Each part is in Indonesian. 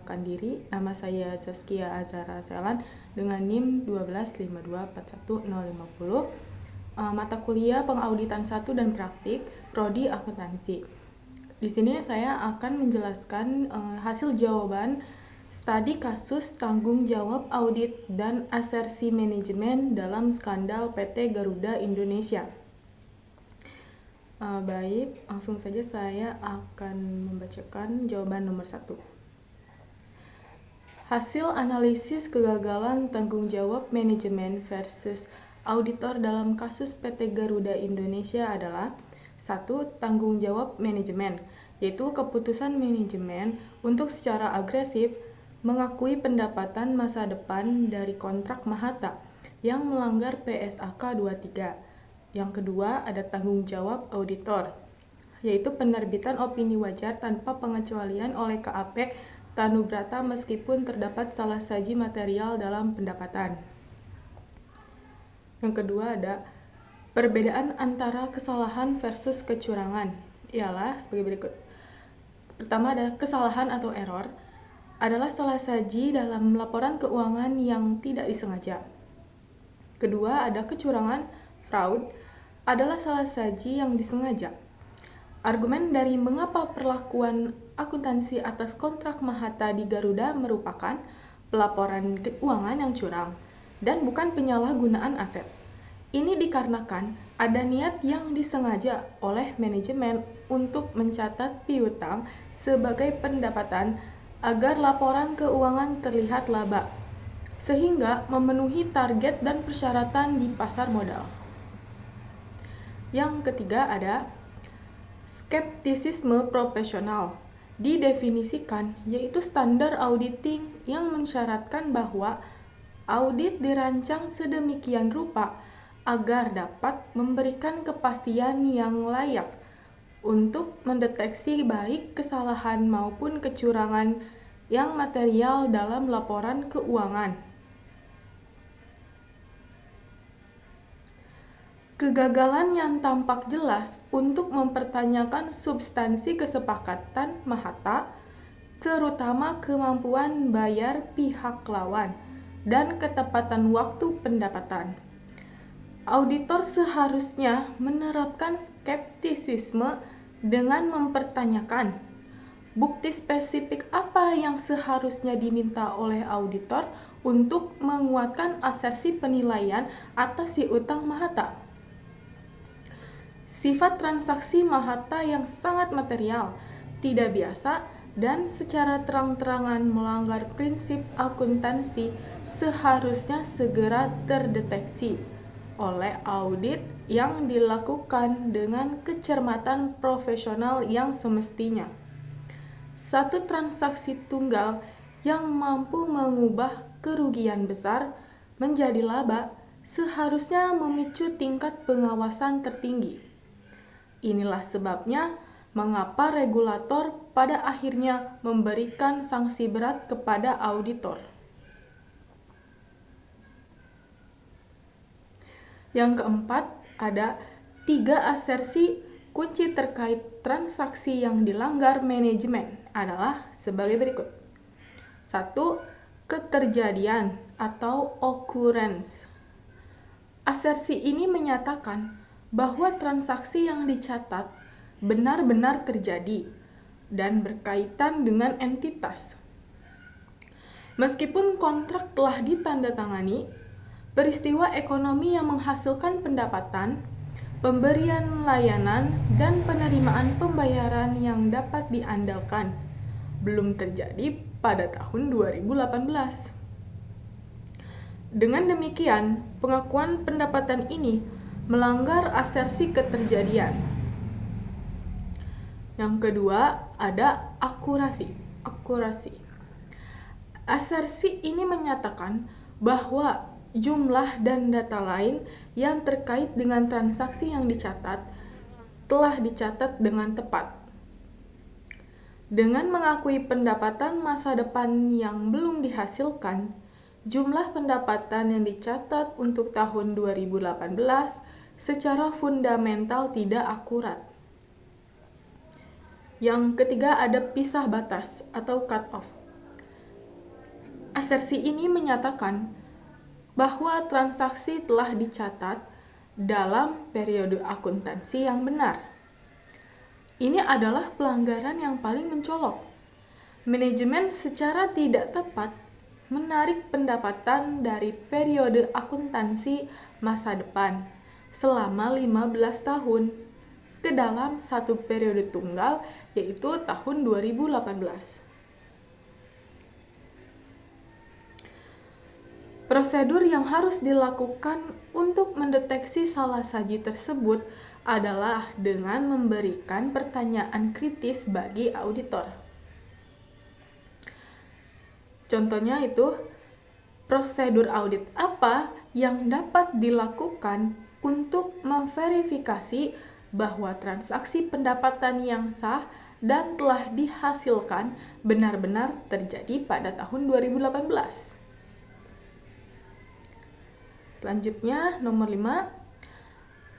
memperkenalkan diri. Nama saya Zaskia Azhara Selan dengan NIM 125241050. Mata kuliah Pengauditan 1 dan Praktik, Prodi Akuntansi. Di sini saya akan menjelaskan hasil jawaban studi kasus tanggung jawab audit dan asersi manajemen dalam skandal PT Garuda Indonesia. Baik, langsung saja saya akan membacakan jawaban nomor 1. Hasil analisis kegagalan tanggung jawab manajemen versus auditor dalam kasus PT Garuda Indonesia adalah 1. Tanggung jawab manajemen, yaitu keputusan manajemen untuk secara agresif mengakui pendapatan masa depan dari kontrak Mahata yang melanggar PSAK 23. Yang kedua, ada tanggung jawab auditor, yaitu penerbitan opini wajar tanpa pengecualian oleh KAP Tanubrata meskipun terdapat salah saji material dalam pendapatan. Yang kedua, ada perbedaan antara kesalahan versus kecurangan, ialah sebagai berikut. Pertama, ada kesalahan atau error, adalah salah saji dalam laporan keuangan yang tidak disengaja. Kedua, ada kecurangan, fraud, adalah salah saji yang disengaja. Argumen dari mengapa perlakuan akuntansi atas kontrak Mahata di Garuda merupakan pelaporan keuangan yang curang dan bukan penyalahgunaan aset. Ini dikarenakan ada niat yang disengaja oleh manajemen untuk mencatat piutang sebagai pendapatan agar laporan keuangan terlihat laba, sehingga memenuhi target dan persyaratan di pasar modal. Yang ketiga, ada skeptisisme profesional. Didefinisikan yaitu standar auditing yang mensyaratkan bahwa audit dirancang sedemikian rupa agar dapat memberikan kepastian yang layak untuk mendeteksi baik kesalahan maupun kecurangan yang material dalam laporan keuangan. Kegagalan yang tampak jelas untuk mempertanyakan substansi kesepakatan Mahata, terutama kemampuan bayar pihak lawan dan ketepatan waktu pendapatan. Auditor seharusnya menerapkan skeptisisme dengan mempertanyakan bukti spesifik apa yang seharusnya diminta oleh auditor untuk menguatkan asersi penilaian atas piutang Mahata. Sifat transaksi Mahata yang sangat material, tidak biasa, dan secara terang-terangan melanggar prinsip akuntansi seharusnya segera terdeteksi oleh audit yang dilakukan dengan kecermatan profesional yang semestinya. Satu transaksi tunggal yang mampu mengubah kerugian besar menjadi laba seharusnya memicu tingkat pengawasan tertinggi. Inilah sebabnya mengapa regulator pada akhirnya memberikan sanksi berat kepada auditor. Yang keempat, ada 3 asersi kunci terkait transaksi yang dilanggar manajemen adalah sebagai berikut. 1. Keterjadian atau occurrence. Asersi ini menyatakan bahwa transaksi yang dicatat benar-benar terjadi dan berkaitan dengan entitas. Meskipun kontrak telah ditandatangani, peristiwa ekonomi yang menghasilkan pendapatan, pemberian layanan, dan penerimaan pembayaran yang dapat diandalkan belum terjadi pada tahun 2018. Dengan demikian, pengakuan pendapatan ini melanggar asersi keterjadian. Yang kedua, ada akurasi. Asersi ini menyatakan bahwa jumlah dan data lain yang terkait dengan transaksi yang dicatat telah dicatat dengan tepat. Dengan mengakui pendapatan masa depan yang belum dihasilkan, jumlah pendapatan yang dicatat untuk tahun 2018 secara fundamental tidak akurat. Yang ketiga, ada pisah batas atau cut off. Asersi ini menyatakan bahwa transaksi telah dicatat dalam periode akuntansi yang benar. Ini adalah pelanggaran yang paling mencolok. Manajemen secara tidak tepat menarik pendapatan dari periode akuntansi masa depan selama 15 tahun ke dalam satu periode tunggal, yaitu tahun 2018. Prosedur yang harus dilakukan untuk mendeteksi salah saji tersebut adalah dengan memberikan pertanyaan kritis bagi auditor. Contohnya itu, prosedur audit apa yang dapat dilakukan untuk memverifikasi bahwa transaksi pendapatan yang sah dan telah dihasilkan benar-benar terjadi pada tahun 2018. Selanjutnya, nomor 5,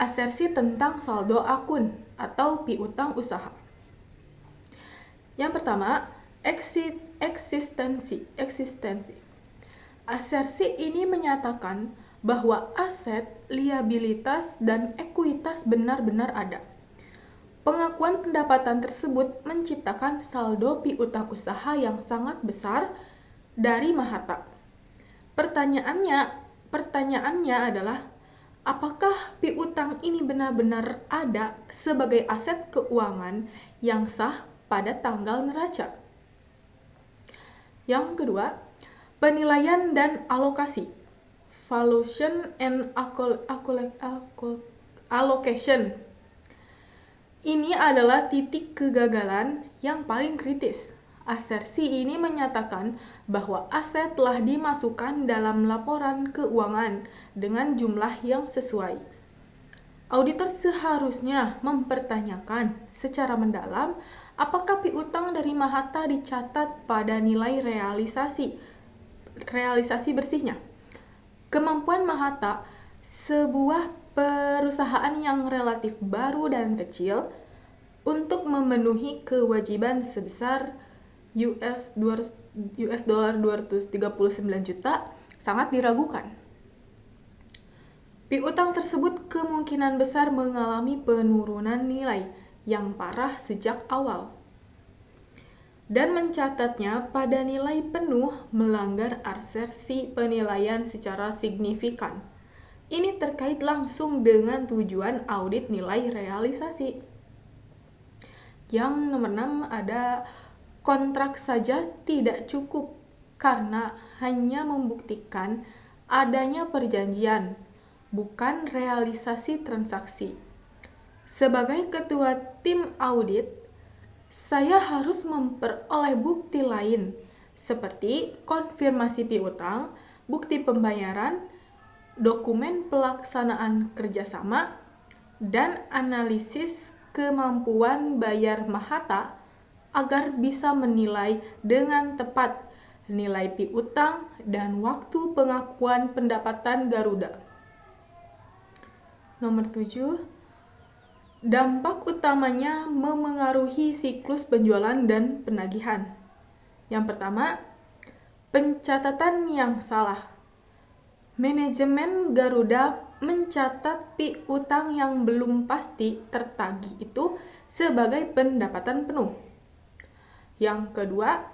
asersi tentang saldo akun atau piutang usaha. Yang pertama, eksistensi. Asersi ini menyatakan bahwa aset, liabilitas, dan ekuitas benar-benar ada. Pengakuan pendapatan tersebut menciptakan saldo piutang usaha yang sangat besar dari Mahata. Pertanyaannya adalah, apakah piutang ini benar-benar ada sebagai aset keuangan yang sah pada tanggal neraca? Yang kedua, penilaian dan alokasi. Valuation and allocation. Ini adalah titik kegagalan yang paling kritis. Asersi ini menyatakan bahwa aset telah dimasukkan dalam laporan keuangan dengan jumlah yang sesuai. Auditor seharusnya mempertanyakan secara mendalam apakah piutang dari Mahata dicatat pada nilai realisasi bersihnya. Kemampuan Mahata, sebuah perusahaan yang relatif baru dan kecil, untuk memenuhi kewajiban sebesar $239 juta sangat diragukan. Piutang tersebut kemungkinan besar mengalami penurunan nilai yang parah sejak awal, dan mencatatnya pada nilai penuh melanggar asersi penilaian secara signifikan. Ini terkait langsung dengan tujuan audit nilai realisasi. Yang nomor 6 ada kontrak saja tidak cukup karena hanya membuktikan adanya perjanjian, bukan realisasi transaksi. Sebagai ketua tim audit, saya harus memperoleh bukti lain seperti konfirmasi piutang, bukti pembayaran, dokumen pelaksanaan kerjasama, dan analisis kemampuan bayar Mahata agar bisa menilai dengan tepat nilai piutang dan waktu pengakuan pendapatan Garuda. Nomor 7, dampak utamanya memengaruhi siklus penjualan dan penagihan. Yang pertama, pencatatan yang salah. Manajemen Garuda mencatat piutang yang belum pasti tertagih itu sebagai pendapatan penuh. Yang kedua,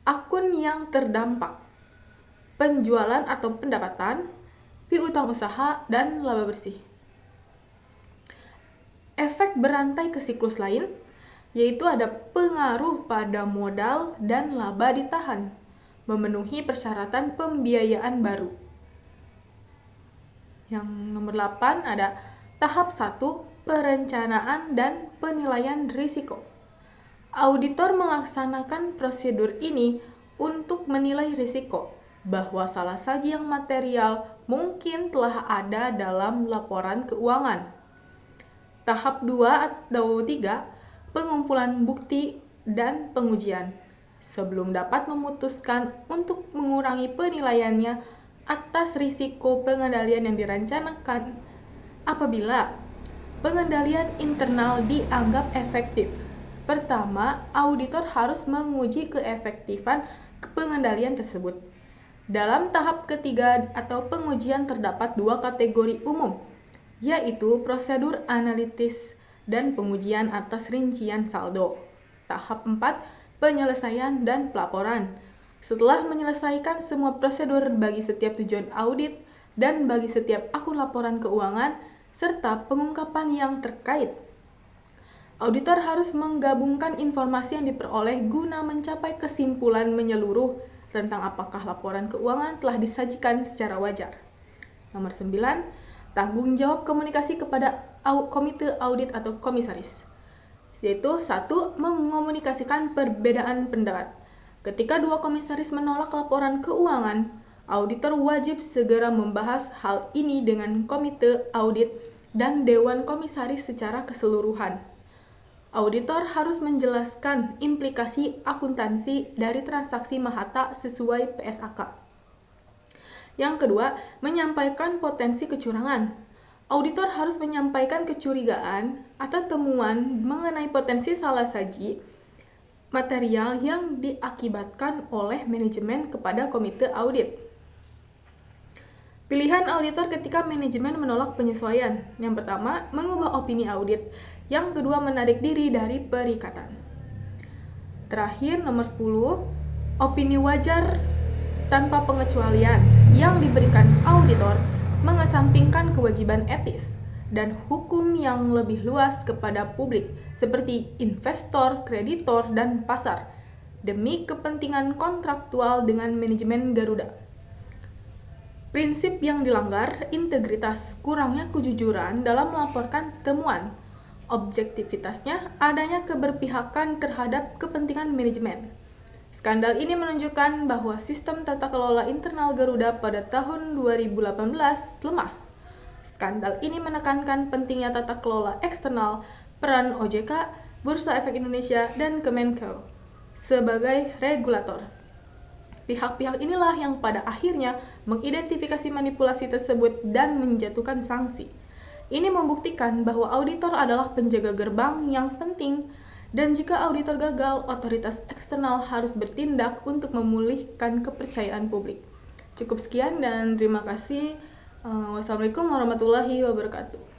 akun yang terdampak. Penjualan atau pendapatan, piutang usaha, dan laba bersih. Efek berantai ke siklus lain, yaitu ada pengaruh pada modal dan laba ditahan, memenuhi persyaratan pembiayaan baru. Yang nomor 8 ada tahap 1, perencanaan dan penilaian risiko. Auditor melaksanakan prosedur ini untuk menilai risiko bahwa salah saji yang material mungkin telah ada dalam laporan keuangan. Tahap 2 atau 3, pengumpulan bukti dan pengujian sebelum dapat memutuskan untuk mengurangi penilaiannya atas risiko pengendalian yang direncanakan. Apabila pengendalian internal dianggap efektif, pertama, auditor harus menguji keefektifan pengendalian tersebut. Dalam tahap ketiga atau pengujian terdapat dua kategori umum, yaitu prosedur analitis dan pengujian atas rincian saldo. Tahap 4, penyelesaian dan pelaporan. Setelah menyelesaikan semua prosedur bagi setiap tujuan audit dan bagi setiap akun laporan keuangan, serta pengungkapan yang terkait, auditor harus menggabungkan informasi yang diperoleh guna mencapai kesimpulan menyeluruh tentang apakah laporan keuangan telah disajikan secara wajar. Nomor 9, tanggung jawab komunikasi kepada komite audit atau komisaris. Yaitu 1, mengomunikasikan perbedaan pendapat. Ketika dua komisaris menolak laporan keuangan, auditor wajib segera membahas hal ini dengan komite audit dan dewan komisaris secara keseluruhan. Auditor harus menjelaskan implikasi akuntansi dari transaksi Mahata sesuai PSAK. Yang kedua, menyampaikan potensi kecurangan. Auditor harus menyampaikan kecurigaan atau temuan mengenai potensi salah saji material yang diakibatkan oleh manajemen kepada komite audit. Pilihan auditor ketika manajemen menolak penyesuaian. Yang pertama, mengubah opini audit. Yang kedua, menarik diri dari perikatan. Terakhir, nomor 10, opini wajar tanpa pengecualian yang diberikan auditor mengesampingkan kewajiban etis dan hukum yang lebih luas kepada publik seperti investor, kreditor, dan pasar demi kepentingan kontraktual dengan manajemen Garuda. Prinsip yang dilanggar, integritas, kurangnya kejujuran dalam melaporkan temuan, objektivitasnya, adanya keberpihakan terhadap kepentingan manajemen. Skandal ini menunjukkan bahwa sistem tata kelola internal Garuda pada tahun 2018 lemah. Skandal ini menekankan pentingnya tata kelola eksternal, peran OJK, Bursa Efek Indonesia, dan Kemenko sebagai regulator. Pihak-pihak inilah yang pada akhirnya mengidentifikasi manipulasi tersebut dan menjatuhkan sanksi. Ini membuktikan bahwa auditor adalah penjaga gerbang yang penting, dan jika auditor gagal, otoritas eksternal harus bertindak untuk memulihkan kepercayaan publik. Cukup sekian dan terima kasih. Wassalamualaikum warahmatullahi wabarakatuh.